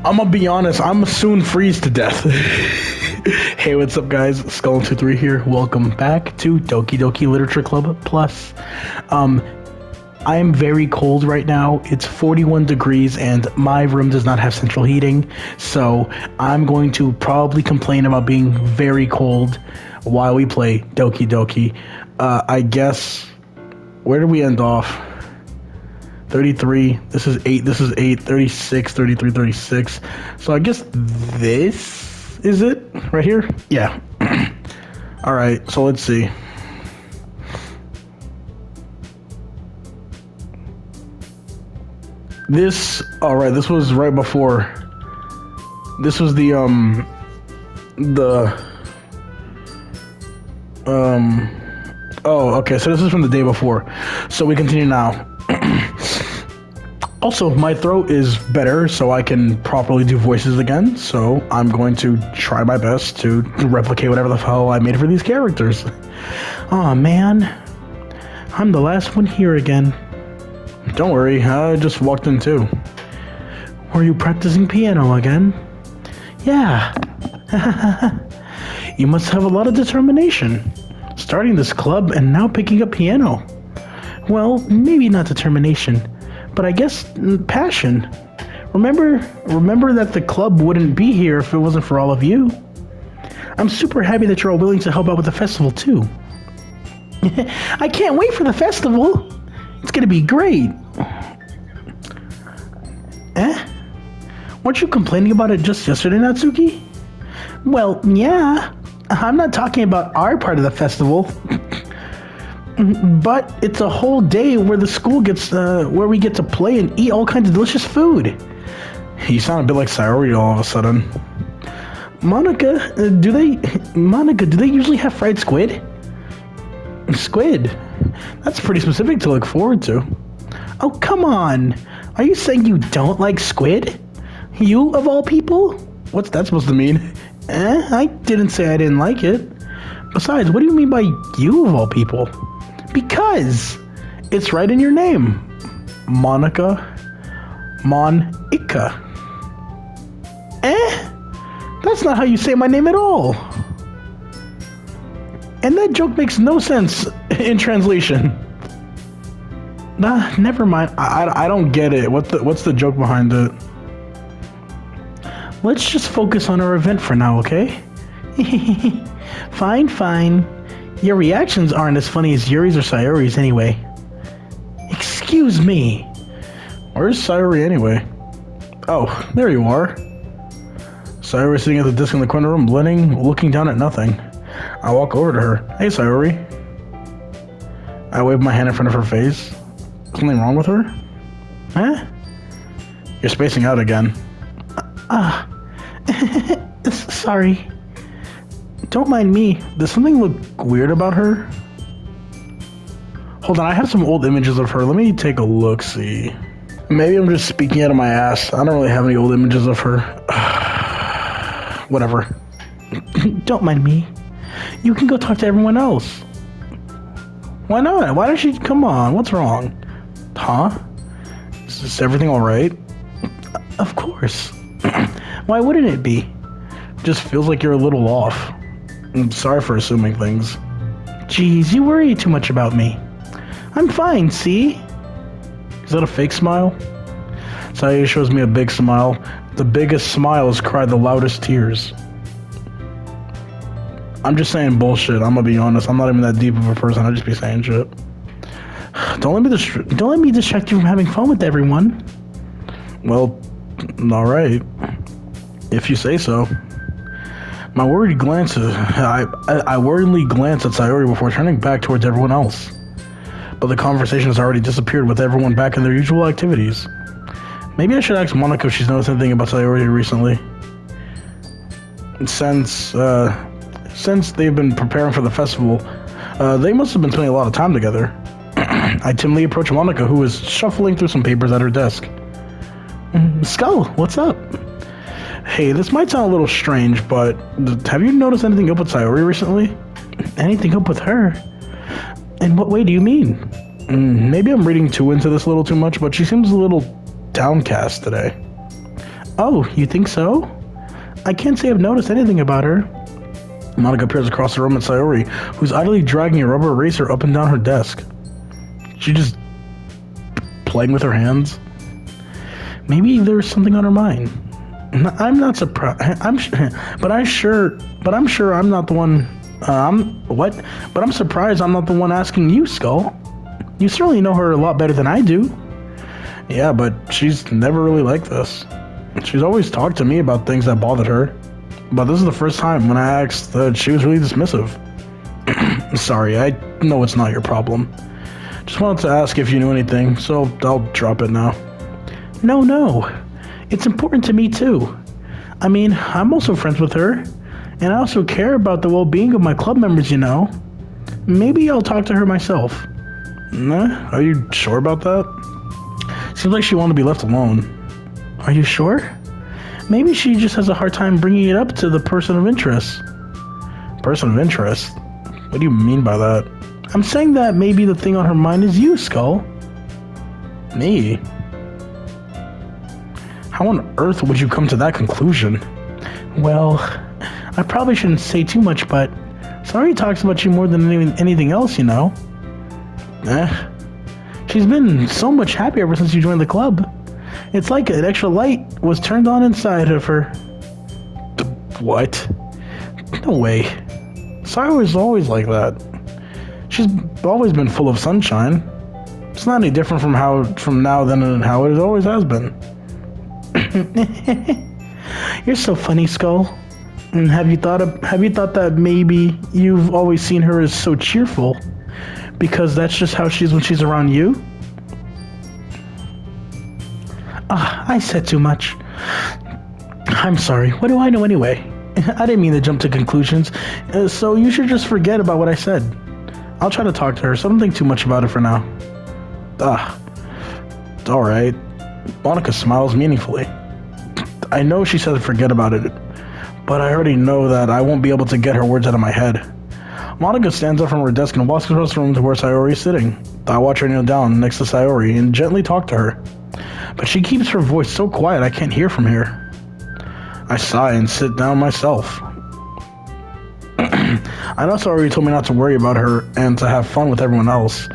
I'm gonna be honest, I'm soon freeze to death. Hey, what's up, guys? Skull123 here. Welcome back to Doki Doki Literature Club Plus. I am very cold right now. It's 41 degrees and my room does not have central heating, so I'm going to probably complain about being very cold while we play Doki Doki. I guess, where did we end off? 33, this is 8, 36, 33, 36. So I guess this is it right here? Yeah. Alright, so let's see. Alright, this was right before. This was oh, okay, so this is from the day before. So we continue now. Also, my throat is better, so I can properly do voices again, so I'm going to try my best to replicate whatever the hell I made for these characters. Aw, man. I'm the last one here again. Don't worry, I just walked in too. Were you practicing piano again? Yeah. You must have a lot of determination. Starting this club and now picking up piano. Well, maybe not determination, but I guess passion. Remember that the club wouldn't be here if it wasn't for all of you. I'm super happy that you're all willing to help out with the festival too. I can't wait for the festival. It's gonna be great. Weren't you complaining about it just yesterday, Natsuki? Well, yeah. I'm not talking about our part of the festival. But it's a whole day where the school gets, where we get to play and eat all kinds of delicious food. You sound a bit like Sayori all of a sudden. Monica, do they usually have fried squid? Squid? That's pretty specific to look forward to. Oh, come on. Are you saying you don't like squid? You, of all people? What's that supposed to mean? I didn't say I didn't like it. Besides, what do you mean by you, of all people? Because it's right in your name. Monica Monica. That's not how you say my name at all. And that joke makes no sense in translation. Nah, never mind. I don't get it. What's the joke behind it? Let's just focus on our event for now, okay? Fine. Your reactions aren't as funny as Yuri's or Sayori's anyway. Excuse me. Where's Sayori anyway? Oh, there you are. Sayori sitting at the desk in the corner room, blending, looking down at nothing. I walk over to her. Hey, Sayori. I wave my hand in front of her face. Something wrong with her? Huh? You're spacing out again. Sorry. Don't mind me. Does something look weird about her? Hold on, I have some old images of her. Let me take a look, see. Maybe I'm just speaking out of my ass. I don't really have any old images of her. Whatever. Don't mind me. You can go talk to everyone else. Why not? Why don't you? Come on, what's wrong? Huh? Is everything alright? Of course. Why wouldn't it be? Just feels like you're a little off. I'm sorry for assuming things. Jeez, you worry too much about me. I'm fine, see? Is that a fake smile? Sayori shows me a big smile. The biggest smiles cry the loudest tears. I'm just saying bullshit, I'm gonna be honest. I'm not even that deep of a person, I just be saying shit. Don't let me distract you from having fun with everyone. Well, alright. If you say so. I worriedly glance at Sayori before turning back towards everyone else. But the conversation has already disappeared with everyone back in their usual activities. Maybe I should ask Monica if she's noticed anything about Sayori recently. Since they've been preparing for the festival, they must have been spending a lot of time together. I timidly approach Monica, who is shuffling through some papers at her desk. Skull, what's up? Hey, this might sound a little strange, but have you noticed anything up with Sayori recently? Anything up with her? In what way do you mean? Maybe I'm reading too into this a little too much, but she seems a little downcast today. Oh, you think so? I can't say I've noticed anything about her. Monica peers across the room at Sayori, who's idly dragging a rubber eraser up and down her desk. She just playing with her hands. Maybe there's something on her mind. I'm not surprised. But I'm sure I'm not the one. What? But I'm surprised I'm not the one asking you, Skull. You certainly know her a lot better than I do. Yeah, but she's never really like this. She's always talked to me about things that bothered her. But this is the first time when I asked that she was really dismissive. Sorry, I know it's not your problem. Just wanted to ask if you knew anything, so I'll drop it now. No. It's important to me too. I mean, I'm also friends with her, and I also care about the well-being of my club members, you know. Maybe I'll talk to her myself. Nah, are you sure about that? Seems like she wanted to be left alone. Are you sure? Maybe she just has a hard time bringing it up to the person of interest. Person of interest? What do you mean by that? I'm saying that maybe the thing on her mind is you, Skull. Me? How on earth would you come to that conclusion? Well, I probably shouldn't say too much, but Sayori talks about you more than anything else, you know. She's been so much happier ever since you joined the club. It's like an extra light was turned on inside of her. What? No way. Sayori's always like that. She's always been full of sunshine. It's not any different from now than how it always has been. You're so funny, Skull. And have you thought that maybe you've always seen her as so cheerful because that's just how she is when she's around you? I said too much. I'm sorry. What do I know anyway? I didn't mean to jump to conclusions, so you should just forget about what I said. I'll try to talk to her, so don't think too much about it for now. Alright. Monica smiles meaningfully. I know she said forget about it, but I already know that I won't be able to get her words out of my head. Monica stands up from her desk and walks across the room to where Sayori is sitting. I watch her kneel down next to Sayori and gently talk to her. But she keeps her voice so quiet I can't hear from here. I sigh and sit down myself. I know Sayori told me not to worry about her and to have fun with everyone else,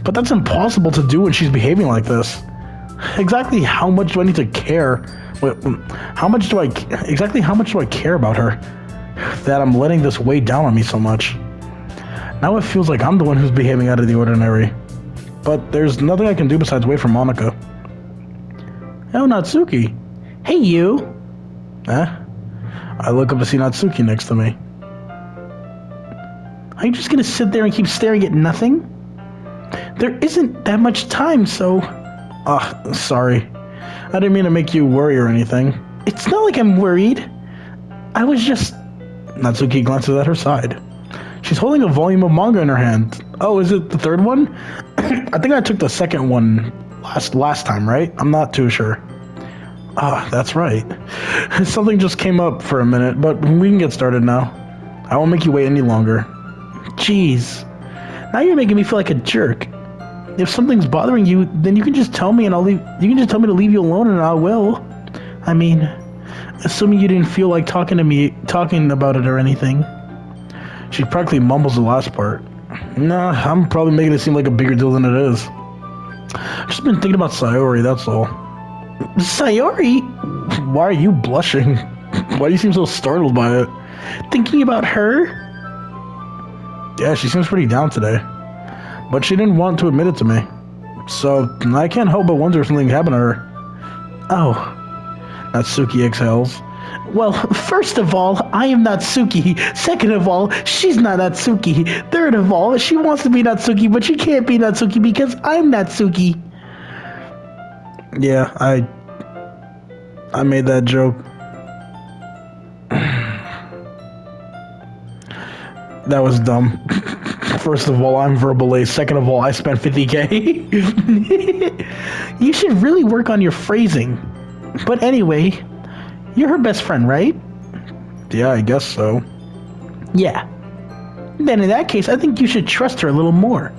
but that's impossible to do when she's behaving like this. Exactly how much do I need to care? How much do I care about her that I'm letting this weigh down on me so much? Now it feels like I'm the one who's behaving out of the ordinary. But there's nothing I can do besides wait for Monica. Oh, Natsuki. Hey, you. I look up to see Natsuki next to me. Are you just gonna sit there and keep staring at nothing? There isn't that much time, so... sorry. I didn't mean to make you worry or anything. It's not like I'm worried. I was just... Natsuki glances at her side. She's holding a volume of manga in her hand. Oh, is it the third one? I think I took the second one last time, right? I'm not too sure. That's right. Something just came up for a minute, but we can get started now. I won't make you wait any longer. Jeez. Now you're making me feel like a jerk. If something's bothering you, then you can just tell me and I'll leave. You can just tell me to leave you alone and I will. I mean, assuming you didn't feel like talking about it or anything. She practically mumbles the last part. Nah, I'm probably making it seem like a bigger deal than it is. I've just been thinking about Sayori, that's all. Sayori? Why are you blushing? Why do you seem so startled by it? Thinking about her? Yeah, she seems pretty down today. But she didn't want to admit it to me. So, I can't help but wonder if something happened to her. Oh. Natsuki exhales. Well, first of all, I am Natsuki. Second of all, she's not Natsuki. Third of all, she wants to be Natsuki, but she can't be Natsuki because I'm Natsuki. Yeah, I made that joke. That was dumb. First of all, I'm verbal A. Second of all, I spent 50K. You should really work on your phrasing. But anyway, you're her best friend, right? Yeah, I guess so. Yeah. Then in that case, I think you should trust her a little more.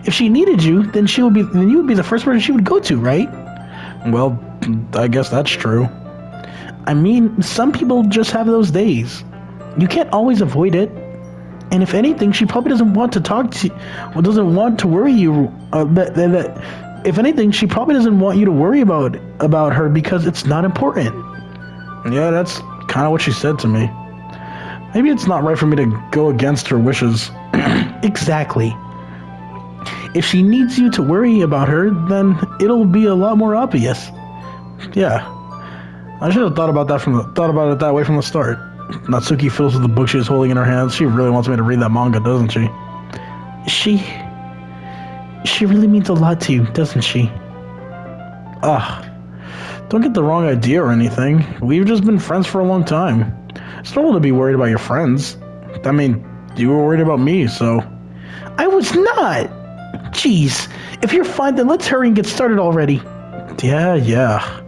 If she needed you, then you would be the first person she would go to, right? Well, I guess that's true. I mean, some people just have those days. You can't always avoid it. And if anything, she probably doesn't want to talk to you, or doesn't want to worry you. If anything, she probably doesn't want you to worry about her because it's not important. Yeah, that's kind of what she said to me. Maybe it's not right for me to go against her wishes. Exactly. If she needs you to worry about her, then it'll be a lot more obvious. Yeah. I should have thought about it that way from the start. Natsuki fiddles with the book she is holding in her hands. She really wants me to read that manga, doesn't she? She really means a lot to you, doesn't she? Don't get the wrong idea or anything. We've just been friends for a long time. It's normal to be worried about your friends. I mean, you were worried about me, so... I was not! Jeez, if you're fine, then let's hurry and get started already. Yeah.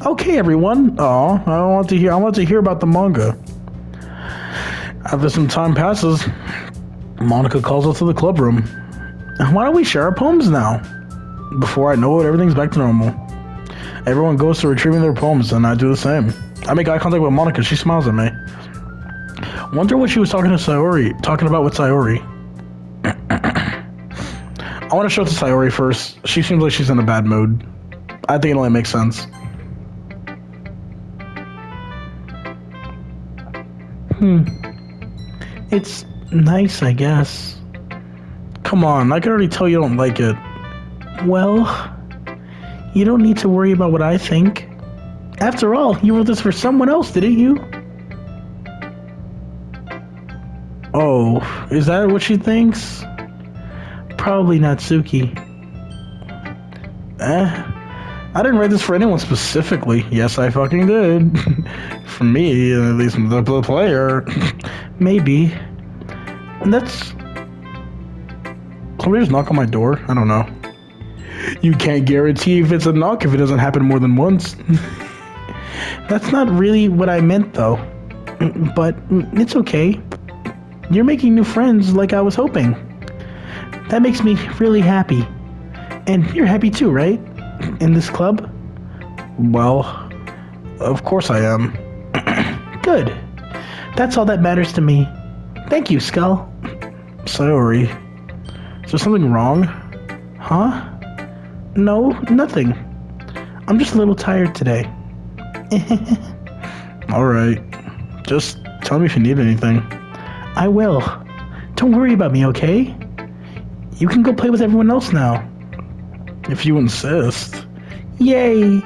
Okay, everyone. I want to hear about the manga. After some time passes, Monica calls us to the club room. Why don't we share our poems now? Before I know it, everything's back to normal. Everyone goes to retrieving their poems, and I do the same. I make eye contact with Monica. She smiles at me. Wonder what she was talking about with Sayori. I want to show it to Sayori first. She seems like she's in a bad mood. I think it only makes sense. It's nice, I guess. Come on, I can already tell you don't like it. Well, you don't need to worry about what I think. After all, you wrote this for someone else, didn't you? Oh, is that what she thinks? Probably Natsuki. I didn't write this for anyone specifically. Yes, I fucking did. For me, at least the player. Maybe. And that's... Somebody just knock on my door? I don't know. You can't guarantee if it's a knock if it doesn't happen more than once. That's not really what I meant, though. But it's okay. You're making new friends like I was hoping. That makes me really happy. And you're happy too, right? In this club? Well, of course I am. Good. That's all that matters to me. Thank you, Skull. Sayori. Is there something wrong? Huh? No, nothing. I'm just a little tired today. Alright. Just tell me if you need anything. I will. Don't worry about me, okay? You can go play with everyone else now. If you insist. Yay!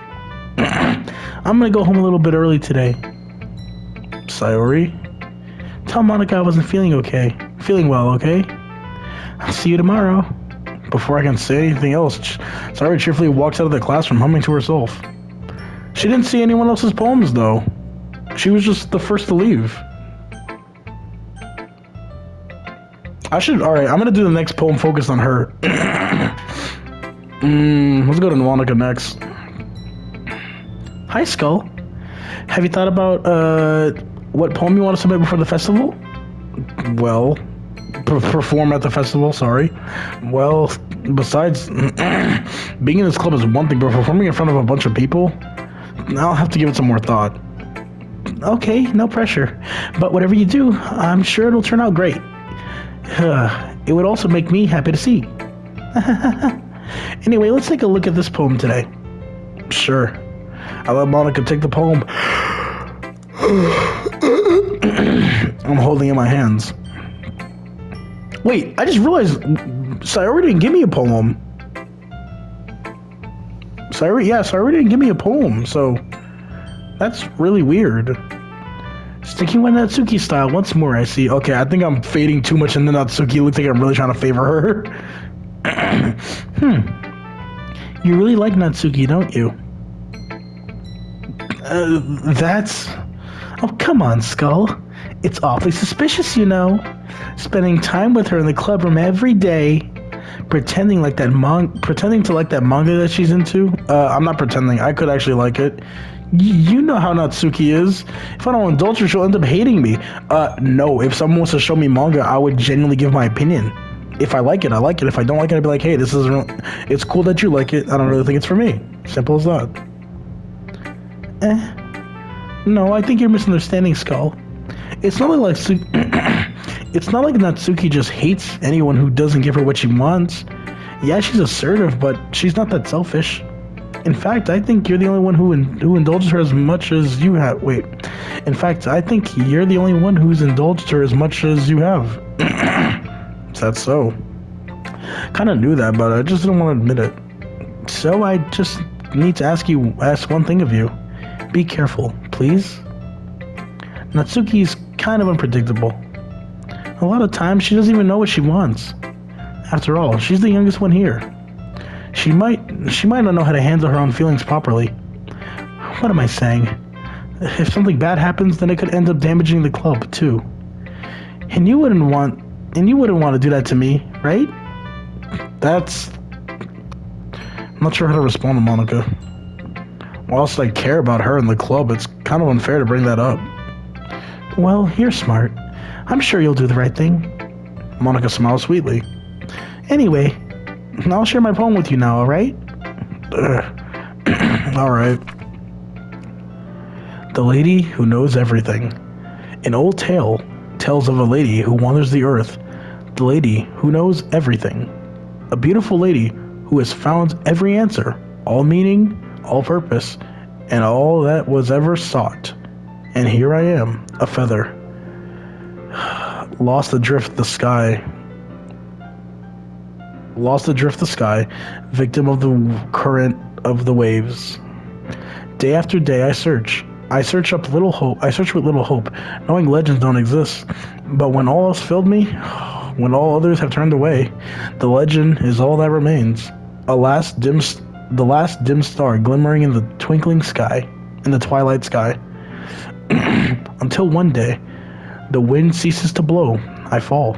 I'm gonna go home a little bit early today. Sayori? Tell Monica I wasn't feeling well, okay? I'll see you tomorrow. Before I can say anything else, Sayori cheerfully walks out of the classroom humming to herself. She didn't see anyone else's poems, though. She was just the first to leave. Alright, I'm gonna do the next poem focused on her. Let's go to Monica next. Hi, Skull. Have you thought about, what poem you want to submit before the festival? Well, perform at the festival, sorry. Well, besides, being in this club is one thing, but performing in front of a bunch of people, I'll have to give it some more thought. Okay, no pressure. But whatever you do, I'm sure it'll turn out great. It would also make me happy to see. Anyway, let's take a look at this poem today. Sure. I let Monica take the poem. I'm holding it in my hands. Wait, I just realized Sayori didn't give me a poem. Sayori didn't give me a poem, so that's really weird. Sticking with Natsuki style once more, I see. Okay, I think I'm fading too much into Natsuki. Looks like I'm really trying to favor her. You really like Natsuki, don't you? That's... Oh, come on, Skull. It's awfully suspicious, you know. Spending time with her in the club room every day. Pretending to like that manga that she's into. I'm not pretending. I could actually like it. You know how Natsuki is. If I don't indulge her, she'll end up hating me. No. If someone wants to show me manga, I would genuinely give my opinion. If I like it, I like it. If I don't like it, I'd be like, hey, it's cool that you like it. I don't really think it's for me. Simple as that. No, I think you're misunderstanding, Skull. It's not like it's not like Natsuki just hates anyone who doesn't give her what she wants. Yeah, she's assertive, but she's not that selfish. In fact, I think you're the only one who indulges her as much as you have. Wait. In fact, I think you're the only one who's indulged her as much as you have. Is that so? Kind of knew that, but I just didn't want to admit it. So I just need to ask one thing of you. Be careful, please. Natsuki's kind of unpredictable. A lot of times she doesn't even know what she wants. After all, she's the youngest one here. She might not know how to handle her own feelings properly. What am I saying? If something bad happens, then it could end up damaging the club too. And you wouldn't want to do that to me, right? I'm not sure how to respond to Monica. Whilst I care about her and the club, it's kind of unfair to bring that up. Well, you're smart. I'm sure you'll do the right thing. Monica smiles sweetly. Anyway, I'll share my poem with you now, alright? Alright. The Lady Who Knows Everything. An old tale tells of a lady who wanders the earth. The lady who knows everything. A beautiful lady who has found every answer, all meaning, all purpose, and all that was ever sought. And here I am, a feather, lost adrift the sky, victim of the current of the waves. Day after day I search with little hope, knowing legends don't exist. But when all else failed me, when all others have turned away, the legend is all that remains. The last dim star glimmering in the twinkling sky, in the twilight sky. Until one day, the wind ceases to blow. I fall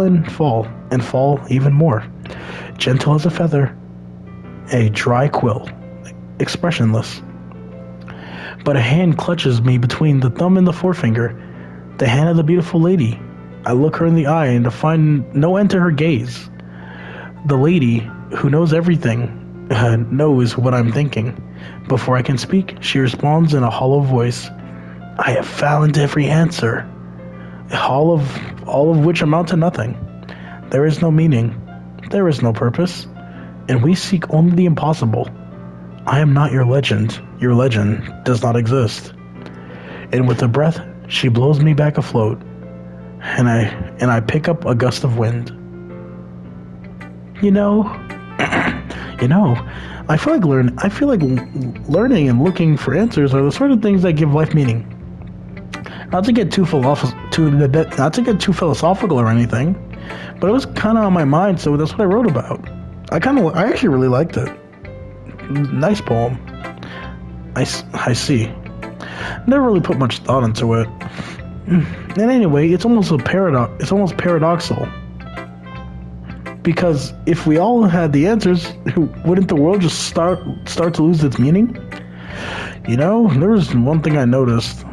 and fall and fall even more. Gentle as a feather, a dry quill, expressionless. But a hand clutches me between the thumb and the forefinger, the hand of the beautiful lady. I look her in the eye and to find no end to her gaze. The lady who knows everything knows what I'm thinking. Before I can speak, she responds in a hollow voice. I have found every answer, all of which amount to nothing. There is no meaning, there is no purpose, and we seek only the impossible. I am not your legend does not exist. And with a breath, she blows me back afloat, and I pick up a gust of wind. You know, I feel like learning and looking for answers are the sort of things that give life meaning. Not to get too philosophical or anything, but it was kind of on my mind, so that's what I wrote about. I actually really liked it. Nice poem. I see. Never really put much thought into it. And anyway, it's almost paradoxical. Because if we all had the answers, wouldn't the world just start to lose its meaning? You know, there was one thing I noticed.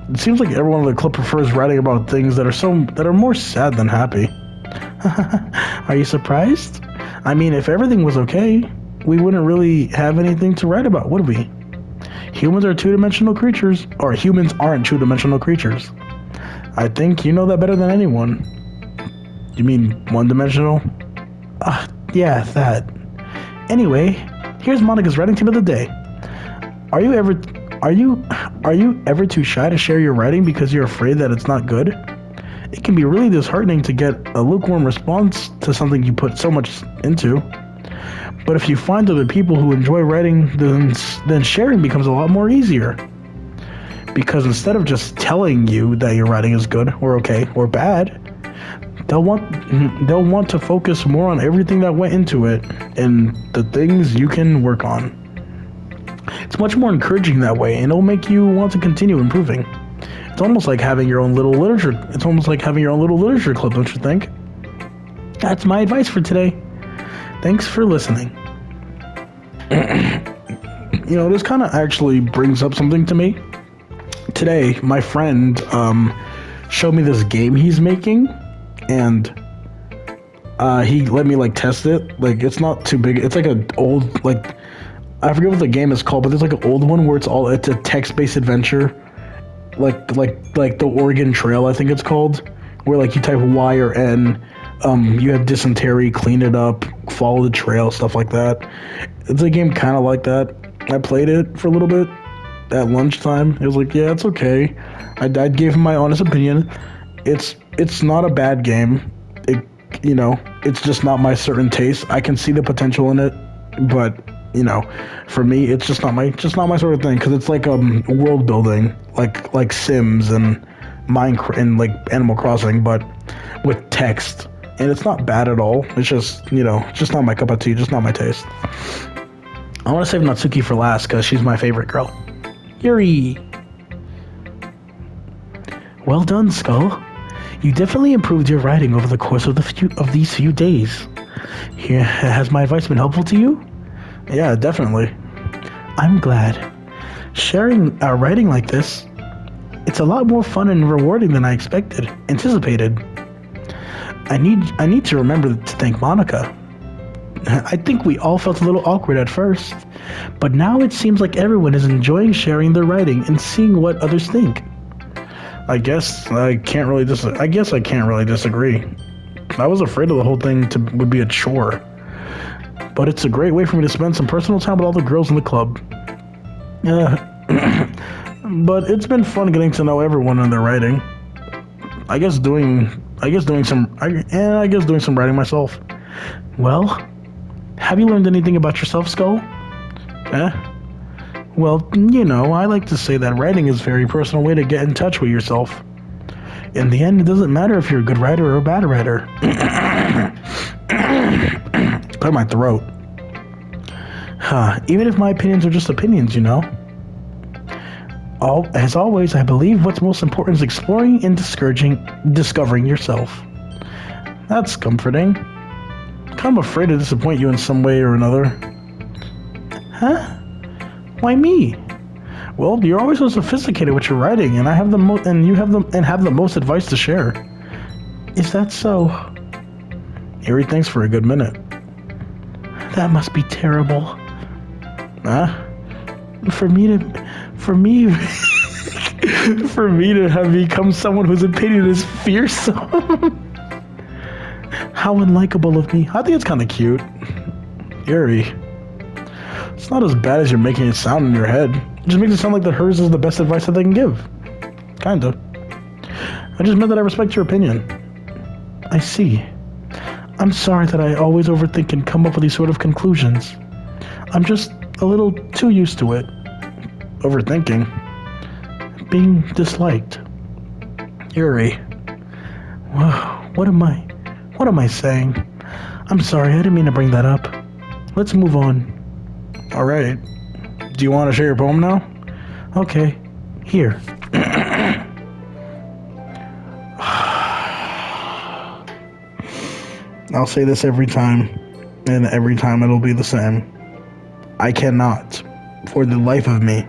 It seems like everyone in the club prefers writing about things that are more sad than happy. Are you surprised? I mean, if everything was okay, we wouldn't really have anything to write about, would we? Humans are two-dimensional creatures, or humans aren't two-dimensional creatures. I think you know that better than anyone. You mean one-dimensional? Yeah, that. Anyway, here's Monica's writing tip of the day. Are you ever too shy to share your writing because you're afraid that it's not good? It can be really disheartening to get a lukewarm response to something you put so much into. But if you find other people who enjoy writing, then sharing becomes a lot more easier. Because instead of just telling you that your writing is good or okay or bad, they'll want to focus more on everything that went into it and the things you can work on. It's much more encouraging that way, and it'll make you want to continue improving. It's almost like having your own little literature. It's almost like having your own little literature club, don't you think? That's my advice for today. Thanks for listening. You know, this kind of actually brings up something to me. Today, my friend showed me this game he's making, and he let me test it. It's not too big. It's like an old I forget what the game is called, but there's like an old one where it's a text-based adventure, like the Oregon Trail, I think it's called, where like you type Y or N, you have dysentery, clean it up, follow the trail, stuff like that. It's a game kind of like that. I played it for a little bit at lunchtime. It was like, yeah, it's okay. I gave him my honest opinion. It's not a bad game. It's just not my certain taste. I can see the potential in it, but for me, it's just not my sort of thing. Because it's like world building, like Sims and Minecraft and like Animal Crossing, but with text. And it's not bad at all. It's just just not my cup of tea. Just not my taste. I want to save Natsuki for last because she's my favorite girl. Yuri. Well done, Skull. You definitely improved your writing over the course of these few days. Here, has my advice been helpful to you? Yeah, definitely. I'm glad. Sharing our writing like this, it's a lot more fun and rewarding than I anticipated. I need to remember to thank Monica. I think we all felt a little awkward at first, but now it seems like everyone is enjoying sharing their writing and seeing what others think. I guess I can't really disagree. I was afraid of the whole thing would be a chore, but it's a great way for me to spend some personal time with all the girls in the club. But it's been fun getting to know everyone in their writing. I guess doing some writing myself. Well, have you learned anything about yourself, Skull? Well, I like to say that writing is a very personal way to get in touch with yourself. In the end, it doesn't matter if you're a good writer or a bad writer. Clear my throat. Even if my opinions are just opinions, As always, I believe what's most important is exploring and discovering yourself. That's comforting. I'm afraid to disappoint you in some way or another. Huh? Why me? Well, you're always so sophisticated with your writing, and I have have the most advice to share. Is that so? Yuri thinks for a good minute. That must be terrible. Huh? For me to have become someone whose opinion is fearsome. How unlikable of me. I think it's kind of cute. Yuri. It's not as bad as you're making it sound in your head. It just makes it sound like that hers is the best advice that they can give. Kinda. I just meant that I respect your opinion. I see. I'm sorry that I always overthink and come up with these sort of conclusions. I'm just a little too used to it. Overthinking. Being disliked. Yuri. Whoa, what am I saying? I'm sorry, I didn't mean to bring that up. Let's move on. Alright. Do you want to share your poem now? Okay. Here. I'll say this every time, and every time it'll be the same. I cannot, for the life of me,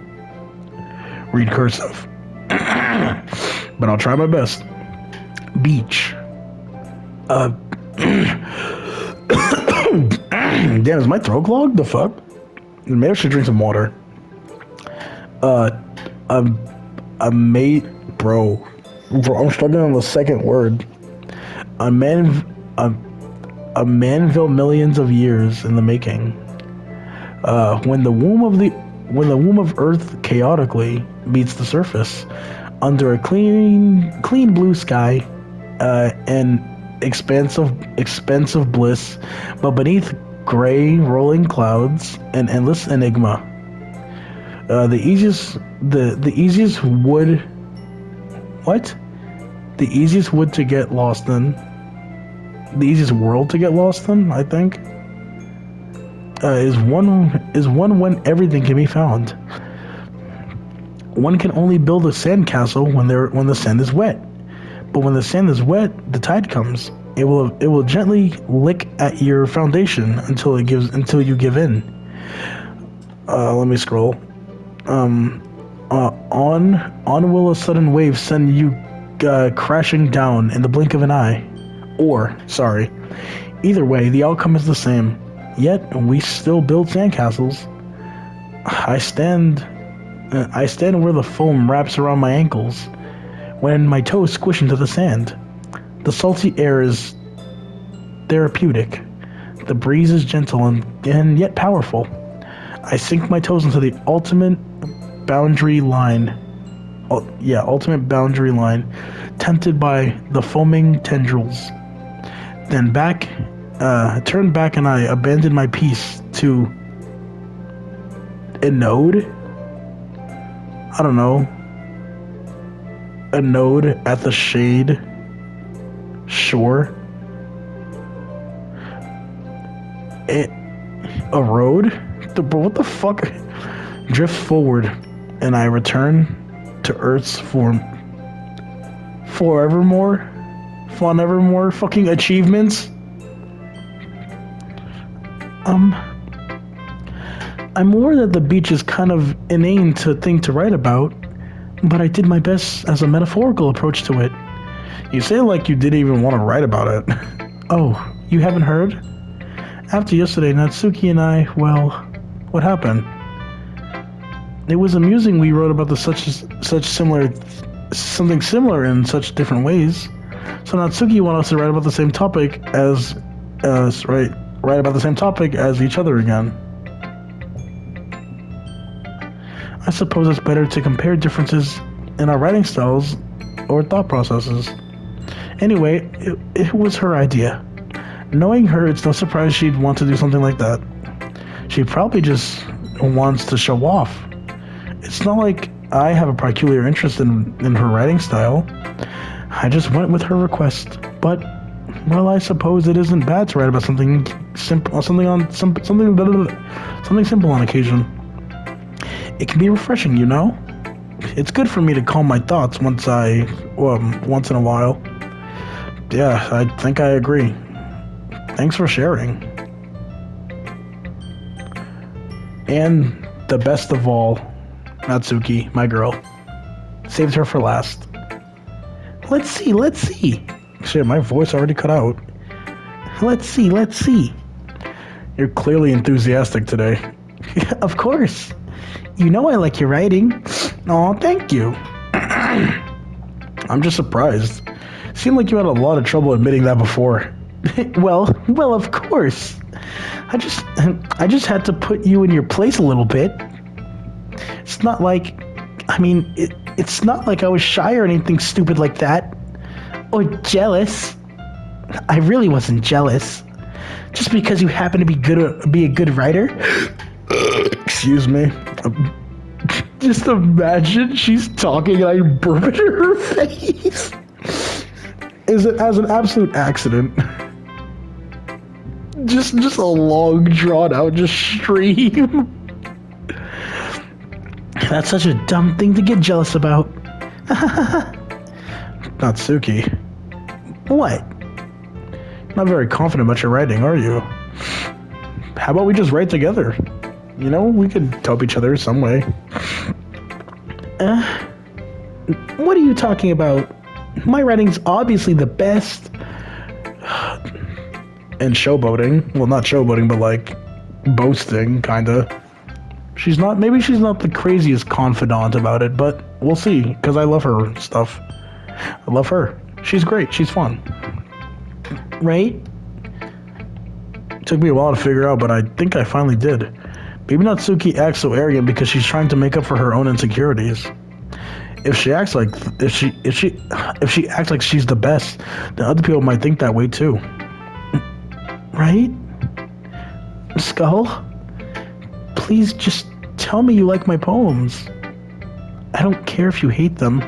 read cursive. But I'll try my best. Beach. Damn, is my throat clogged? The fuck? Maybe I should drink some water. Bro, I'm struggling on the second word. A manville millions of years in the making. When the womb of Earth chaotically meets the surface, under a clean blue sky, and expansive bliss, but beneath gray rolling clouds and endless enigma. The easiest wood to get lost in. The easiest world to get lost in, I think, is one when everything can be found. One can only build a sandcastle when the sand is wet. But when the sand is wet, the tide comes. It will gently lick at your foundation until you give in. Let me scroll. On will a sudden wave send you crashing down in the blink of an eye. Either way, the outcome is the same. Yet we still build sandcastles. I stand where the foam wraps around my ankles, when my toes squish into the sand. The salty air is therapeutic. The breeze is gentle and yet powerful. I sink my toes into the ultimate boundary line. Ultimate boundary line, tempted by the foaming tendrils. Then turned back and I abandoned my piece to a node? I don't know. A node at the shore? A road? What the fuck? Drift forward, and I return to Earth's forevermore fucking achievements. I'm aware that the beach is kind of inane thing to write about, but I did my best as a metaphorical approach to it. You say it like you didn't even want to write about it. Oh, you haven't heard? After yesterday, Natsuki and I, well, what happened? It was amusing we wrote about something similar in such different ways. So Natsuki wanted us to write about the same topic write about the same topic as each other again. I suppose it's better to compare differences in our writing styles or thought processes. Anyway, it was her idea. Knowing her, it's no surprise she'd want to do something like that. She probably just wants to show off. It's not like I have a peculiar interest in her writing style. I just went with her request. But, well, I suppose it isn't bad to write about something simple, something simple on occasion. It can be refreshing, you know? It's good for me to calm my thoughts once in a while. Yeah, I think I agree. Thanks for sharing. And the best of all, Natsuki, my girl. Saved her for last. Let's see. Shit, my voice already cut out. Let's see. You're clearly enthusiastic today. Of course. You know I like your writing. Aw, thank you. I'm just surprised. Seemed like you had a lot of trouble admitting that before. Well, of course. I just had to put you in your place a little bit. It's not like, it's not like I was shy or anything stupid like that. Or jealous. I really wasn't jealous. Just because you happen to be a good writer. Excuse me. Just imagine she's talking and I burp in her face. Is it as an absolute accident? Just a long drawn out stream. That's such a dumb thing to get jealous about. Natsuki. What? Not very confident about your writing, are you? How about we just write together? You know, we could help each other some way. What are you talking about? My writing's obviously the best. And showboating. Well, not showboating, but like boasting, kinda. Maybe she's not the craziest confidant about it, but we'll see, because I love her stuff. I love her. She's great. She's fun. Right? It took me a while to figure out, but I think I finally did. Maybe Natsuki acts so arrogant because she's trying to make up for her own insecurities. If she acts like she's the best, then other people might think that way too. Right? Skull? Please just tell me you like my poems. I don't care if you hate them.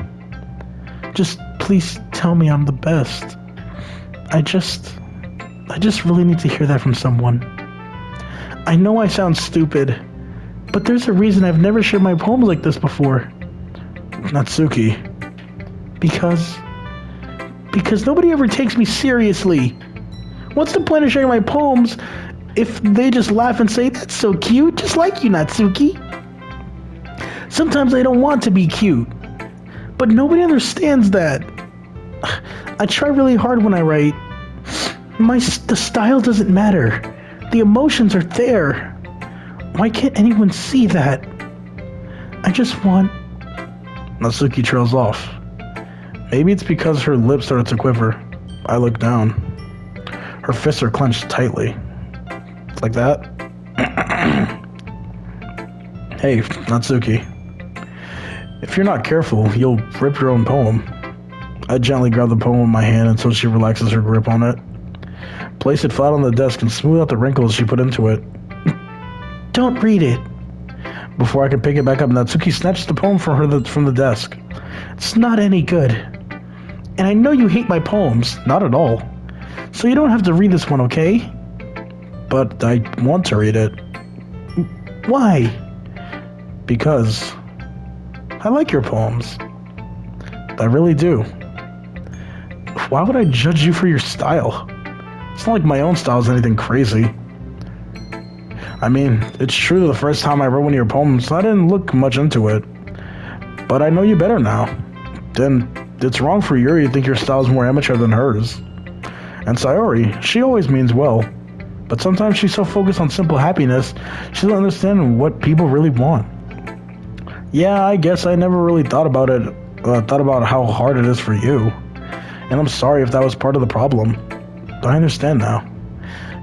Just please tell me I'm the best. I just really need to hear that from someone. I know I sound stupid, but there's a reason I've never shared my poems like this before. Natsuki. Because nobody ever takes me seriously. What's the point of sharing my poems if they just laugh and say, that's so cute, just like you, Natsuki? Sometimes I don't want to be cute, but nobody understands that. I try really hard when I write. The style doesn't matter. The emotions are there. Why can't anyone see that? I just want... Natsuki trails off. Maybe it's because her lips started to quiver. I look down. Her fists are clenched tightly. Like that. Hey, Natsuki. If you're not careful, you'll rip your own poem. I gently grab the poem in my hand until she relaxes her grip on it. Place it flat on the desk and smooth out the wrinkles she put into it. Don't read it. Before I can pick it back up, Natsuki snatched the poem from the desk. It's not any good. And I know you hate my poems. Not at all. So you don't have to read this one, okay? But I want to read it. Why? Because I like your poems. I really do. Why would I judge you for your style? It's not like my own style is anything crazy. I mean, it's true that the first time I wrote one of your poems, I didn't look much into it. But I know you better now. Then it's wrong for Yuri to think your style is more amateur than hers. And Sayori, she always means well. But sometimes she's so focused on simple happiness, she doesn't understand what people really want. Yeah, I guess I never really thought about how hard it is for you. And I'm sorry if that was part of the problem. But I understand now.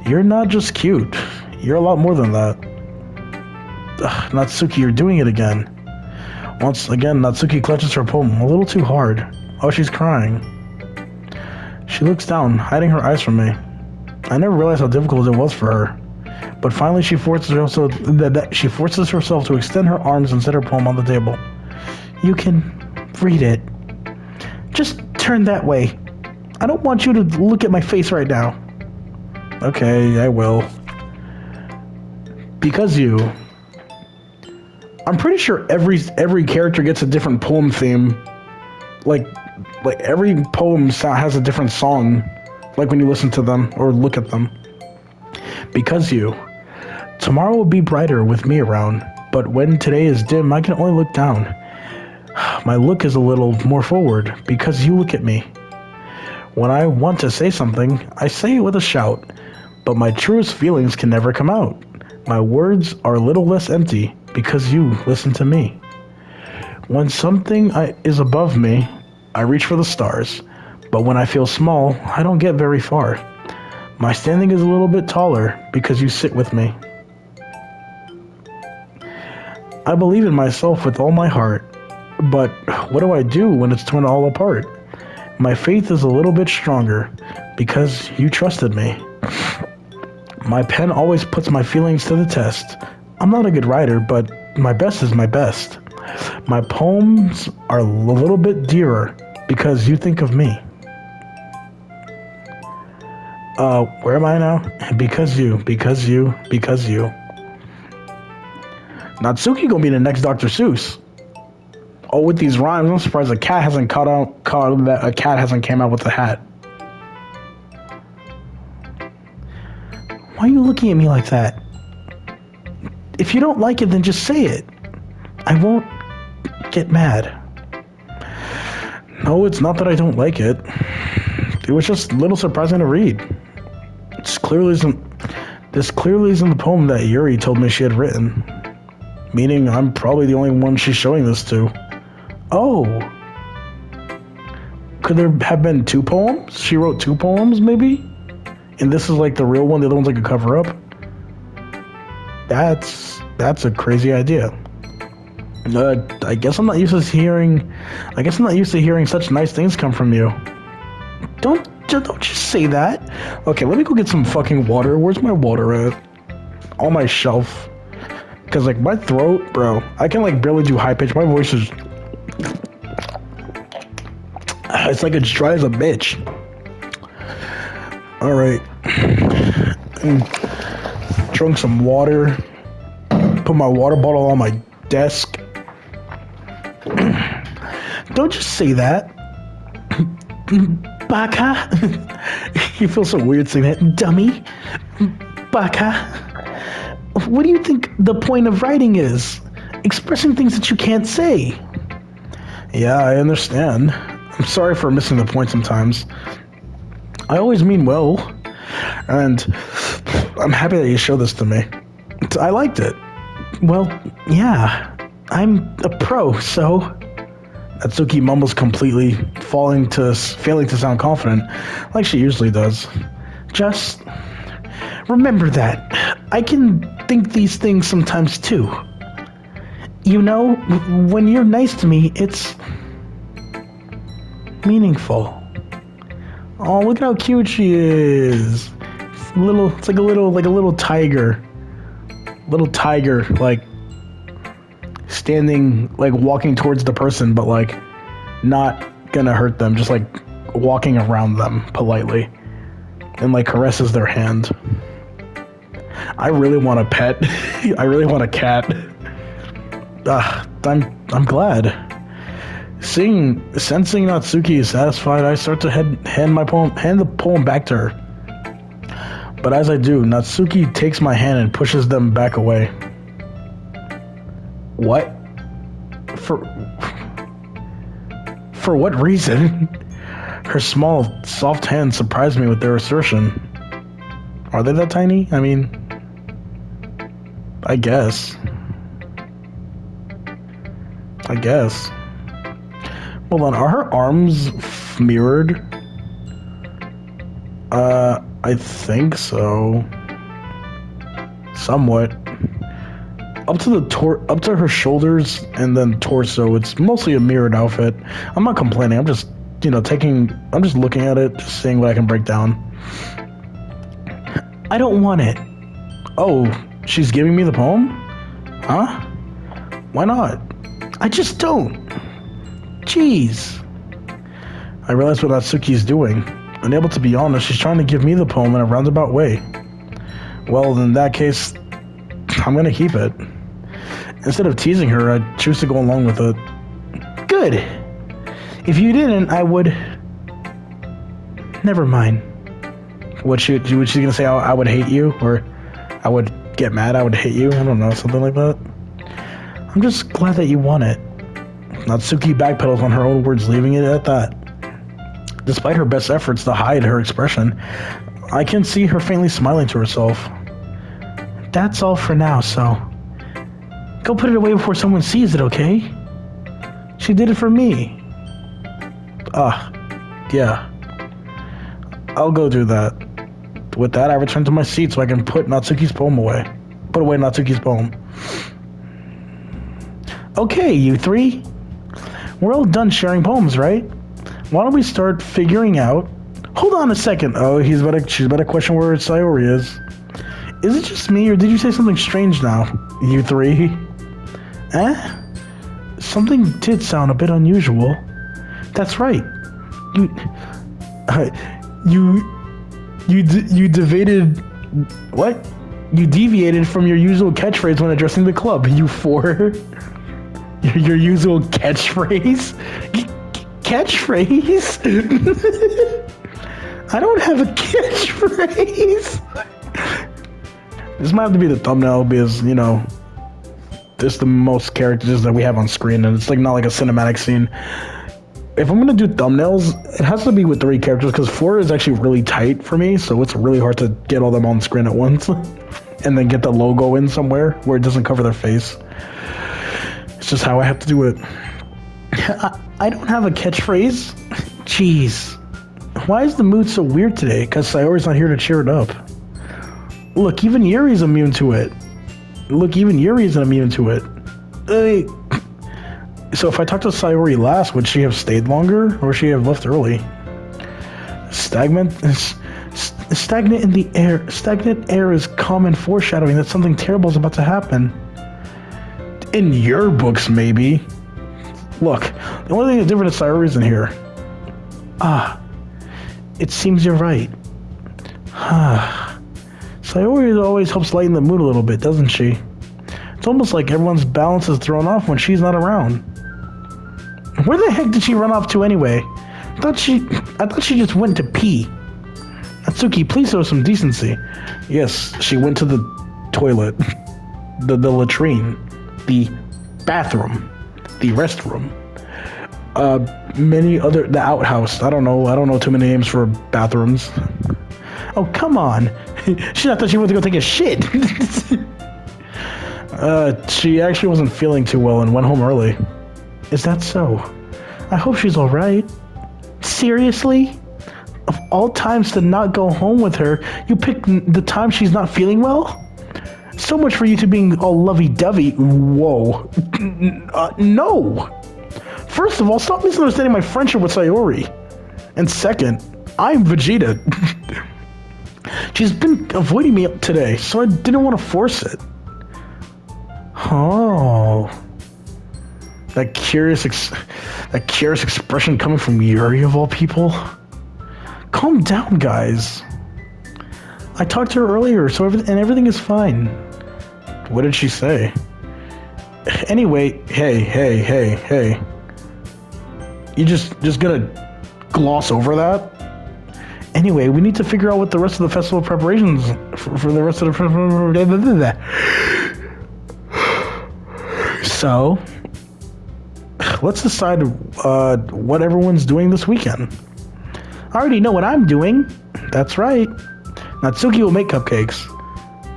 You're not just cute. You're a lot more than that. Ugh, Natsuki, you're doing it again. Once again, Natsuki clutches her poem a little too hard. Oh, she's crying. She looks down, hiding her eyes from me. I never realized how difficult it was for her. But finally, she forces herself to extend her arms and set her poem on the table. You can read it. Just turn that way. I don't want you to look at my face right now. Okay, I will. Because you. I'm pretty sure every character gets a different poem theme. Like every poem has a different song. Like when you listen to them or look at them. Because you. Tomorrow will be brighter with me around. But when today is dim, I can only look down. My look is a little more forward because you look at me. When I want to say something, I say it with a shout. But my truest feelings can never come out. My words are a little less empty because you listen to me. When something is above me, I reach for the stars. But when I feel small, I don't get very far. My standing is a little bit taller because you sit with me. I believe in myself with all my heart. But what do I do when it's torn all apart? My faith is a little bit stronger because you trusted me. My pen always puts my feelings to the test. I'm not a good writer, but my best is my best. My poems are a little bit dearer because you think of me. Where am I now? Because you. Natsuki gonna be the next Dr. Seuss. Oh, with these rhymes, I'm surprised a cat hasn't came out with a hat. Why are you looking at me like that? If you don't like it, then just say it. I won't get mad. No, it's not that I don't like it. It was just a little surprising to read. This clearly isn't the poem that Yuri told me she had written. Meaning I'm probably the only one she's showing this to. Oh. Could there have been two poems? She wrote two poems, maybe? And this is like the real one, the other one's like a cover-up? That's a crazy idea. I guess I'm not used to hearing such nice things come from you. Don't just say that. Okay, let me go get some fucking water. Where's my water at? On my shelf. Cause like my throat, bro, I can like barely do high pitch. My voice is, it's like it's dry as a bitch. All right, drunk some water. Put my water bottle on my desk. Don't just say that. Baka. You feel so weird saying that, dummy. Baka. What do you think the point of writing is? Expressing things that you can't say. Yeah, I understand. I'm sorry for missing the point sometimes. I always mean well. And I'm happy that you showed this to me. I liked it. Well, yeah. I'm a pro, so... Natsuki mumbles completely, failing to sound confident, like she usually does. Just... remember that. I can think these things sometimes, too. You know, when you're nice to me, it's... meaningful. Oh, look at how cute she is. It's like a little tiger. Little tiger, like standing, like walking towards the person, but like not gonna hurt them, just like walking around them politely and like caresses their hand. I really want a pet. I really want a cat. I'm glad. Sensing Natsuki is satisfied, I start to hand the poem back to her. But as I do, Natsuki takes my hand and pushes them back away. What? For what reason? Her small, soft hands surprised me with their assertion. Are they that tiny? I mean, I guess. Hold on, are her arms mirrored? I think so. Somewhat. Up to her shoulders and then torso, it's mostly a mirrored outfit. I'm not complaining, I'm just, I'm just looking at it, just seeing what I can break down. I don't want it. Oh, she's giving me the poem? Huh? Why not? I just don't. Jeez. I realize what Natsuki's doing. Unable to be honest, she's trying to give me the poem in a roundabout way. Well, in that case, I'm gonna keep it. Instead of teasing her, I choose to go along with it. Good. If you didn't, I would... Never mind. What she gonna say? I would hate you? Or I would get mad, I would hate you? I don't know, something like that. I'm just glad that you want it. Natsuki backpedals on her own words, leaving it at that. Despite her best efforts to hide her expression, I can see her faintly smiling to herself. That's all for now, so... Go put it away before someone sees it, okay? She did it for me. Yeah. I'll go do that. With that, I return to my seat so I can put Natsuki's poem away. Put away Natsuki's poem. Okay, you three. We're all done sharing poems, right? Why don't we start figuring out... Hold on a second. Oh, she's about to question where Sayori is. Is it just me, or did you say something strange now, you three? Something did sound a bit unusual. That's right. You deviated... What? You deviated from your usual catchphrase when addressing the club, you four. Your usual catchphrase? Catchphrase? I don't have a catchphrase. This might have to be the thumbnail because, this is the most characters that we have on screen, and it's like not like a cinematic scene. If I'm gonna do thumbnails, it has to be with 3 characters because 4 is actually really tight for me, so it's really hard to get all them on screen at once and then get the logo in somewhere where it doesn't cover their face. It's just how I have to do it. I don't have a catchphrase. Jeez. Why is the mood so weird today? Because Sayori's not here to cheer it up. Look, even Yuri's immune to it. So if I talked to Sayori last, would she have stayed longer, or would she have left early? Stagnant in the air. Stagnant air is common foreshadowing that something terrible is about to happen. In your books, maybe. Look, the only thing that's different is Sayori's in here. It seems you're right. Sayori always helps lighten the mood a little bit, doesn't she? It's almost like everyone's balance is thrown off when she's not around. Where the heck did she run off to anyway? I thought she just went to pee. Natsuki, please show some decency. Yes, she went to the toilet. The latrine. The bathroom. The restroom. The outhouse. I don't know too many names for bathrooms. Oh, come on. I thought she went to go take a shit. She actually wasn't feeling too well and went home early. Is that so? I hope she's alright. Seriously? Of all times to not go home with her, you picked the time she's not feeling well? So much for you two being all lovey-dovey. Whoa. No! First of all, stop misunderstanding my friendship with Sayori. And second, I'm Vegeta. She's been avoiding me today, so I didn't want to force it. Oh. That curious expression coming from Yuri of all people? Calm down, guys. I talked to her earlier, so everything is fine. What did she say? Anyway, hey. You just gonna gloss over that? Anyway, we need to figure out what the rest of the festival preparations for the rest of the So, let's decide what everyone's doing this weekend. I already know what I'm doing. That's right. Natsuki will make cupcakes,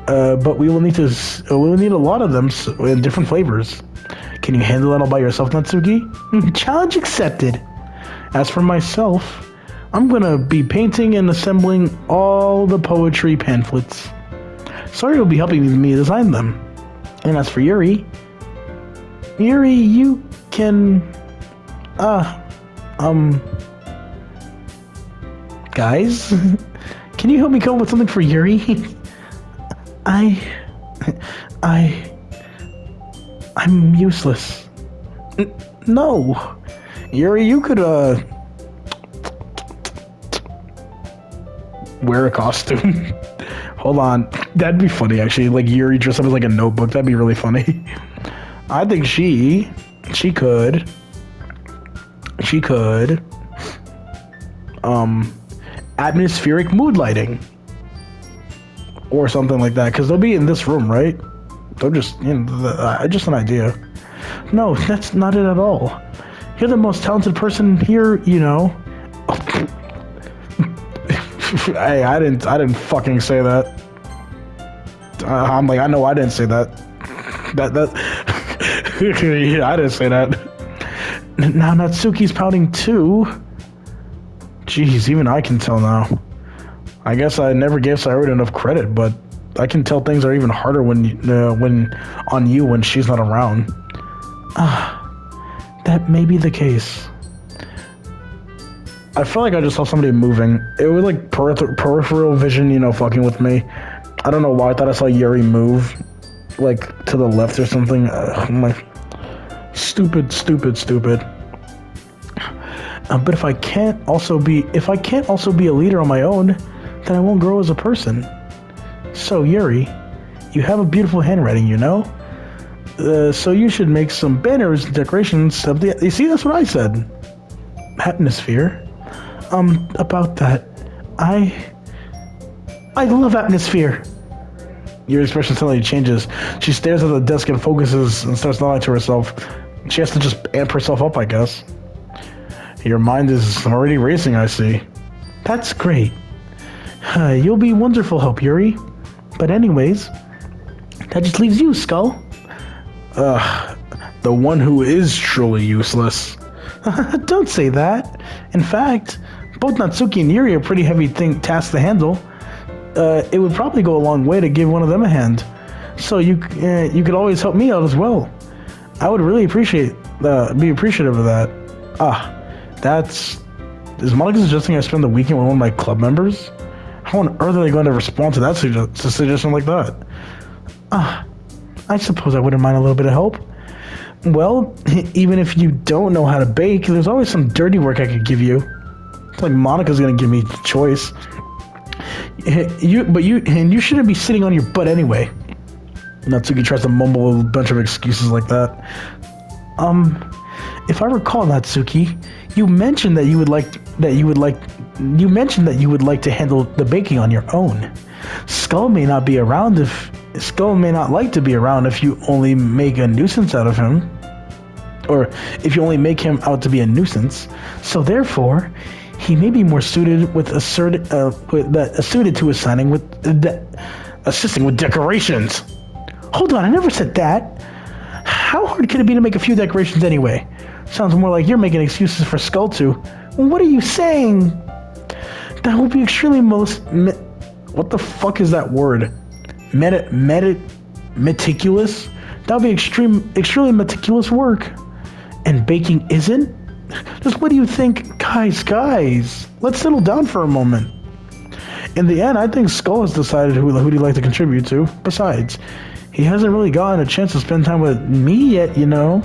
but we will need a lot of them in different flavors. Can you handle that all by yourself, Natsuki? Challenge accepted. As for myself, I'm gonna be painting and assembling all the poetry pamphlets. Sorry will be helping me design them. And as for Yuri, you can, guys, can you help me come up with something for Yuri? I'm useless. No. Yuri, you could, wear a costume. Hold on. That'd be funny, actually. Like, Yuri dressed up as, like, a notebook. That'd be really funny. I think she could, atmospheric mood lighting. Or something like that. Because they'll be in this room, right? They'll just, just an idea. No, that's not it at all. You're the most talented person here, you know. Hey, I didn't fucking say that. I'm like, I know I didn't say that. Yeah, I didn't say that. Now Natsuki's pouting too. Jeez, even I can tell now. I guess I never gave Sayori enough credit, but I can tell things are even harder when on you when she's not around. That may be the case. I feel like I just saw somebody moving. It was like peripheral vision, fucking with me. I don't know why. I thought I saw Yuri move, like to the left or something. I'm like, stupid. But if I can't also be a leader on my own, then I won't grow as a person. So Yuri, you have a beautiful handwriting, so you should make some banners and decorations of the. You see, that's what I said. Atmosphere. About that, I love atmosphere. Your expression suddenly changes. She stares at the desk and focuses and starts nodding to herself. She has to just amp herself up, I guess. Your mind is already racing, I see. That's great. You'll be wonderful help, Yuri. But anyways, that just leaves you, Skull. The one who is truly useless. Don't say that. In fact, both Natsuki and Yuri are pretty heavy tasks to handle. It would probably go a long way to give one of them a hand. So you could always help me out as well. I would really be appreciative of that. Is Monica suggesting I spend the weekend with one of my club members? How on earth are they going to respond to that suggestion like that? I suppose I wouldn't mind a little bit of help. Well, even if you don't know how to bake, there's always some dirty work I could give you. It's like Monica's gonna give me the choice. You shouldn't be sitting on your butt anyway. Natsuki tries to mumble a bunch of excuses like that. If I recall, Natsuki, you mentioned that you would like to handle the baking on your own. Skull may not like to be around if you only make a nuisance out of him. Or if you only make him out to be a nuisance. So therefore, he may be more suited to assisting with decorations. Hold on, I never said that. How hard could it be to make a few decorations anyway? Sounds more like you're making excuses for Skull to. What are you saying? That would be extremely what the fuck is that word? Meticulous? That would be extremely meticulous work. And baking isn't? Just what do you think? Guys, let's settle down for a moment. In the end, I think Skull has decided who he'd like to contribute to. Besides, he hasn't really gotten a chance to spend time with me yet, you know?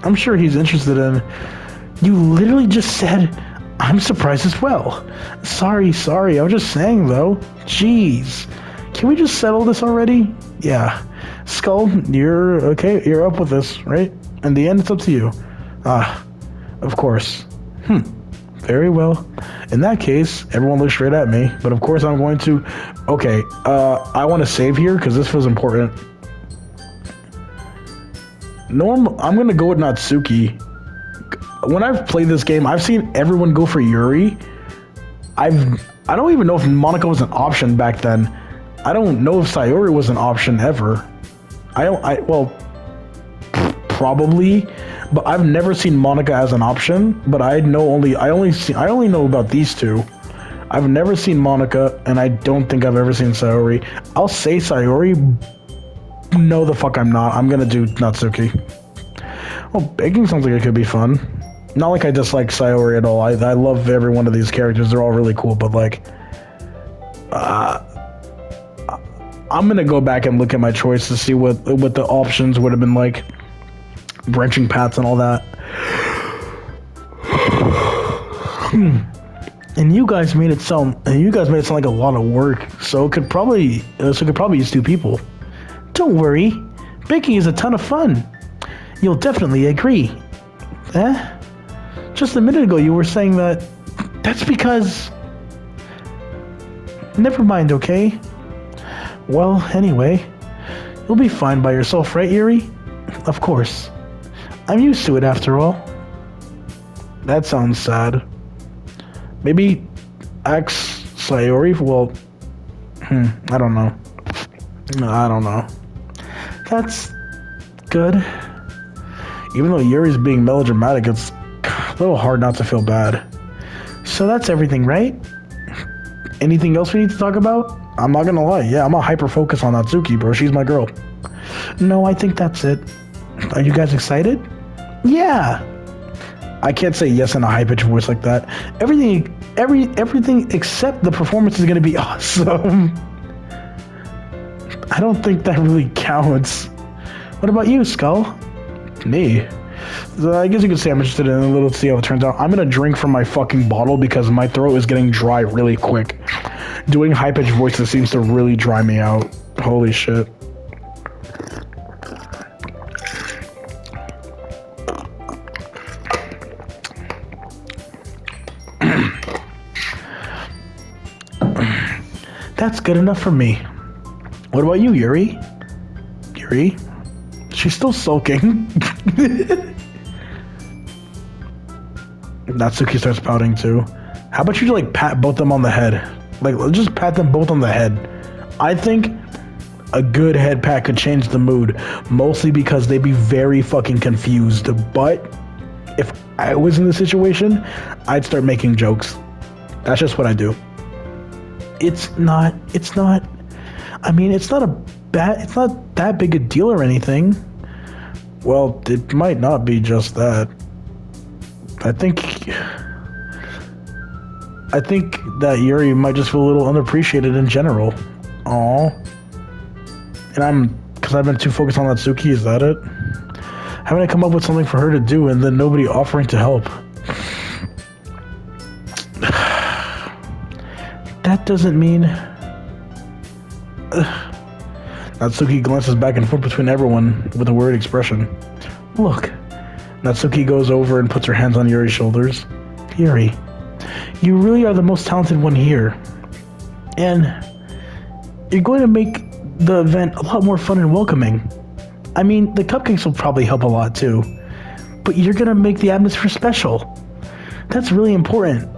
I'm sure he's interested in... You literally just said, I'm surprised as well. Sorry, I was just saying, though. Jeez. Can we just settle this already? Yeah. Skull, you're okay? You're up with this, right? In the end, it's up to you. Of course. Very well. In that case, everyone looks straight at me. But of course, I'm going to... Okay, I want to save here because this feels important. I'm going to go with Natsuki. When I've played this game, I've seen everyone go for Yuri. I don't even know if Monica was an option back then. I don't know if Sayori was an option ever. Well, probably, but I've never seen Monica as an option. But I only know about these two. I've never seen Monica, and I don't think I've ever seen Sayori. I'll say Sayori. No, the fuck I'm not. I'm gonna do Natsuki. Oh, baking sounds like it could be fun. Not like I dislike Sayori at all. I love every one of these characters. They're all really cool, but like, I'm gonna go back and look at my choice to see what the options would have been like, branching paths and all that. And you guys made it sound like a lot of work. So it could probably use 2 people. Don't worry, baking is a ton of fun. You'll definitely agree. Just a minute ago you were saying that. That's because... Never mind, okay? Well, anyway, you'll be fine by yourself, right, Yuri? Of course. I'm used to it after all. That sounds sad. Maybe ask Sayori? Well, I don't know. That's good. Even though Yuri's being melodramatic, it's a little hard not to feel bad. So that's everything, right? Anything else we need to talk about? I'm not gonna lie, yeah, I'm gonna hyper-focus on Natsuki, bro. She's my girl. No, I think that's it. Are you guys excited? Yeah! I can't say yes in a high-pitched voice like that. Everything except the performance is gonna be awesome. I don't think that really counts. What about you, Skull? Me? So I guess you could say I'm interested in it a little to see how it turns out. I'm gonna drink from my fucking bottle because my throat is getting dry really quick. Doing high-pitched voices seems to really dry me out. Holy shit. That's good enough for me. What about you, Yuri? Yuri? She's still sulking. Natsuki starts pouting too. How about you like pat both of them on the head? Like, just pat them both on the head. I think a good head pat could change the mood, mostly because they'd be very fucking confused. But if I was in the situation, I'd start making jokes. That's just what I do. It's not that big a deal or anything. Well, it might not be just that. I think that Yuri might just feel a little unappreciated in general. Aww. And because I've been too focused on Natsuki, is that it? Having to come up with something for her to do and then nobody offering to help. That doesn't mean... Natsuki glances back and forth between everyone with a worried expression. Look. Natsuki goes over and puts her hands on Yuri's shoulders. Yuri, you really are the most talented one here. And you're going to make the event a lot more fun and welcoming. I mean, the cupcakes will probably help a lot too. But you're going to make the atmosphere special. That's really important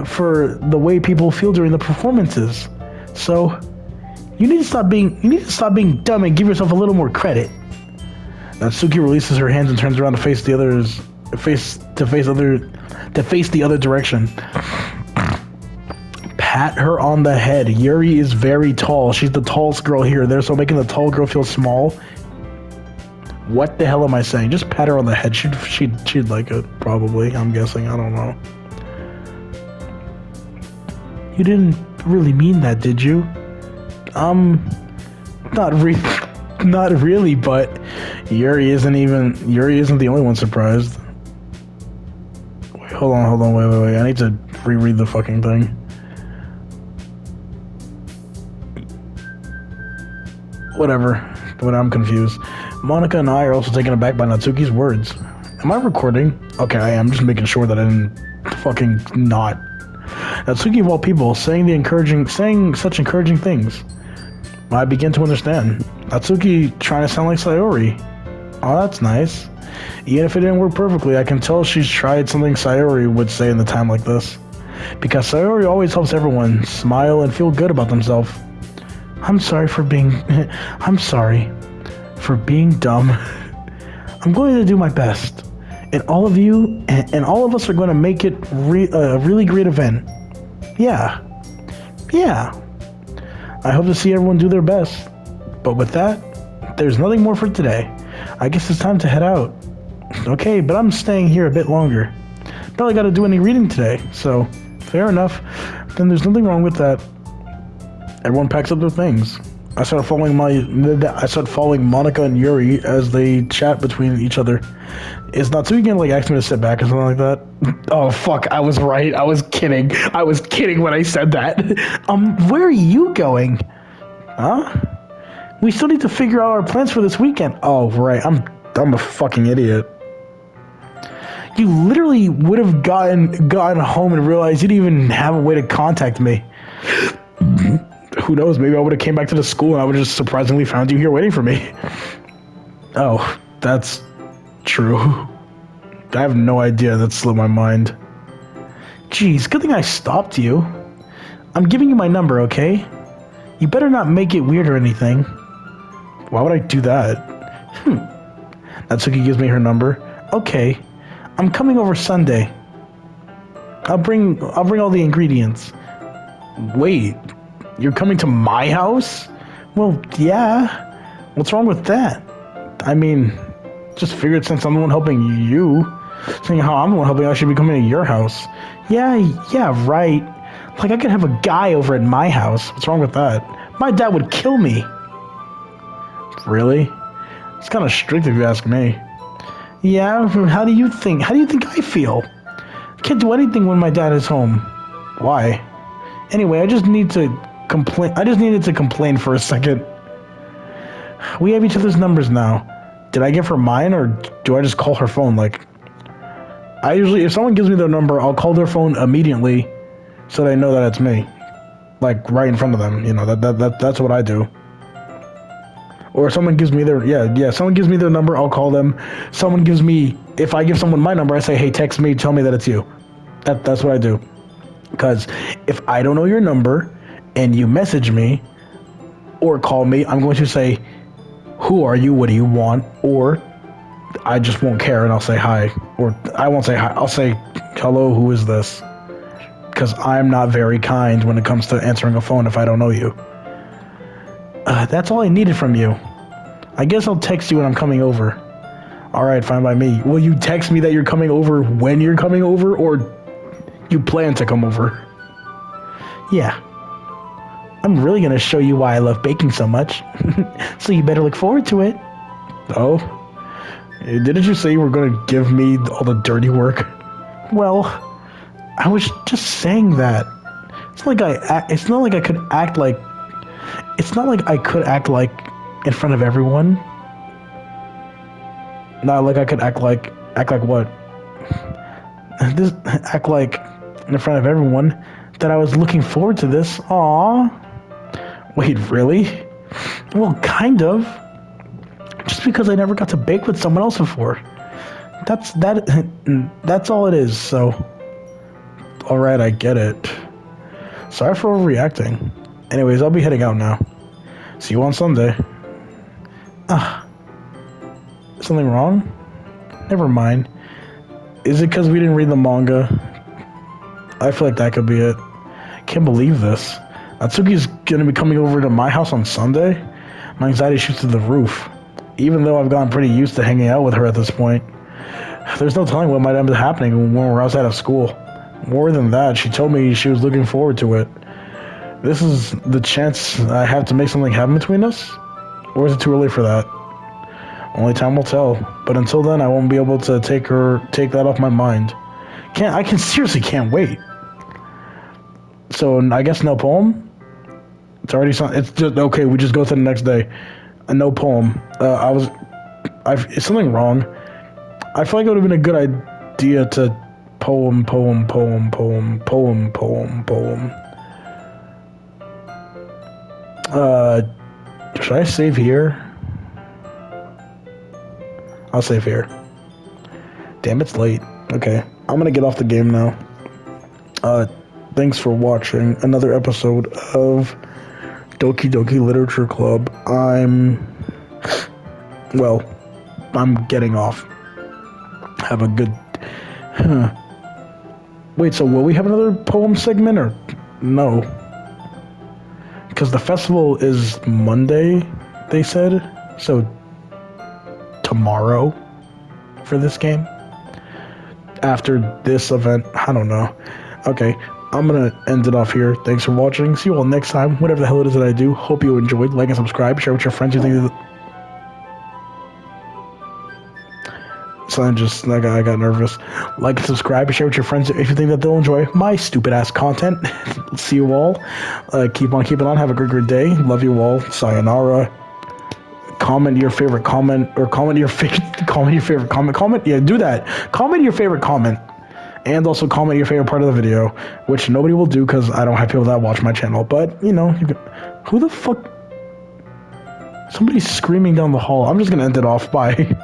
for the way people feel during the performances. So, You need to stop being dumb and give yourself a little more credit. Natsuki releases her hands and turns around to face the other direction. Pat her on the head. Yuri is very tall. She's the tallest girl here. So making the tall girl feel small. What the hell am I saying? Just pat her on the head. She'd like it, probably. I'm guessing. I don't know. You didn't really mean that, did you? Not really, but Yuri isn't the only one surprised. Wait, hold on, wait. I need to reread the fucking thing. Whatever, I'm confused. Monica and I are also taken aback by Natsuki's words. Am I recording? Okay, I am. Just making sure that I didn't fucking not. Natsuki of all people saying such encouraging things. I begin to understand. Natsuki trying to sound like Sayori. Oh, that's nice. Even if it didn't work perfectly, I can tell she's tried something Sayori would say in a time like this. Because Sayori always helps everyone smile and feel good about themselves. I'm sorry for being dumb. I'm going to do my best. And all of you and all of us are going to make it a really great event. Yeah. I hope to see everyone do their best. But with that, there's nothing more for today. I guess it's time to head out. Okay, but I'm staying here a bit longer. Probably got to do any reading today, so fair enough. Then there's nothing wrong with that. Everyone packs up their things. I start following Monica and Yuri as they chat between each other. Is Natsuki gonna ask me to sit back or something like that? Oh fuck, I was right. I was kidding when I said that. Where are you going? Huh? We still need to figure out our plans for this weekend. Oh right, I'm a fucking idiot. You literally would have gotten home and realized you didn't even have a way to contact me. Who knows, maybe I would have came back to the school and I would have just surprisingly found you here waiting for me. Oh, that's true. I have no idea, that slipped my mind. Geez, good thing I stopped you. I'm giving you my number, okay? You better not make it weird or anything. Why would I do that? Natsuki gives me her number. Okay, I'm coming over Sunday. I'll bring all the ingredients. Wait, you're coming to my house? Well, yeah. What's wrong with that? I mean, just figured since I'm the one helping you, seeing how I'm the one helping, I should be coming to your house. Yeah, right. Like I could have a guy over at my house. What's wrong with that? My dad would kill me. Really? It's kind of strict if you ask me. Yeah, how do you think I feel? Can't do anything when my dad is home. Why? Anyway, I just needed to complain for a second. We have each other's numbers now. Did I give her mine, or do I just call her phone? I usually, if someone gives me their number, I'll call their phone immediately so they know that it's me. Right in front of them, that's what I do. Or if someone gives me someone gives me their number, I'll call them. If I give someone my number, I say, hey, text me, tell me that it's you. That's what I do. Because if I don't know your number and you message me or call me, I'm going to say, who are you? What do you want? Or I just won't care and I'll say hi. Or I won't say hi. I'll say, hello, who is this? Because I'm not very kind when it comes to answering a phone if I don't know you. That's all I needed from you. I guess I'll text you when I'm coming over. Alright, fine by me. Will you text me that you're coming over when you're coming over, or you plan to come over? Yeah. I'm really gonna show you why I love baking so much. So you better look forward to it. Oh? Didn't you say you were gonna give me all the dirty work? Well, I was just saying that. It's not like I could act like in front of everyone. Not like I could act like what? Act like in front of everyone that I was looking forward to this. Aww. Wait, really? Well, kind of. Just because I never got to bake with someone else before. That's all it is, so. Alright, I get it. Sorry for overreacting. Anyways, I'll be heading out now. See you on Sunday. Something wrong? Never mind. Is it because we didn't read the manga? I feel like that could be it. Can't believe this. Natsuki's gonna be coming over to my house on Sunday? My anxiety shoots through the roof. Even though I've gotten pretty used to hanging out with her at this point. There's no telling what might end up happening when we're outside of school. More than that, she told me she was looking forward to it. This is the chance I have to make something happen between us? Or is it too early for that? Only time will tell. But until then, I won't be able to take that off my mind. I seriously can't wait. So I guess no poem? It's already it's just okay, we just go to the next day. No poem. Is something wrong? I feel like it would have been a good idea to poem. Should I save here? I'll save here. Damn, it's late. Okay, I'm gonna get off the game now. Thanks for watching another episode of Doki Doki Literature Club. I'm getting off. Have a good... Wait, so will we have another poem segment or no? Because the festival is Monday, they said. So tomorrow for this game. After this event, I don't know. Okay, I'm gonna end it off here. Thanks for watching. See you all next time. Whatever the hell it is that I do. Hope you enjoyed. Like and subscribe. Share with your friends. You think that... So I got nervous. Like and subscribe. Share with your friends if you think that they'll enjoy my stupid ass content. See you all. Keep on keeping on. Have a great day. Love you all. Sayonara. Comment your favorite comment or comment your favorite comment. Yeah, do that. Comment your favorite comment. And also comment your favorite part of the video, which nobody will do because I don't have people that watch my channel. But, you know, who the fuck? Somebody's screaming down the hall. I'm just going to end it off. Bye.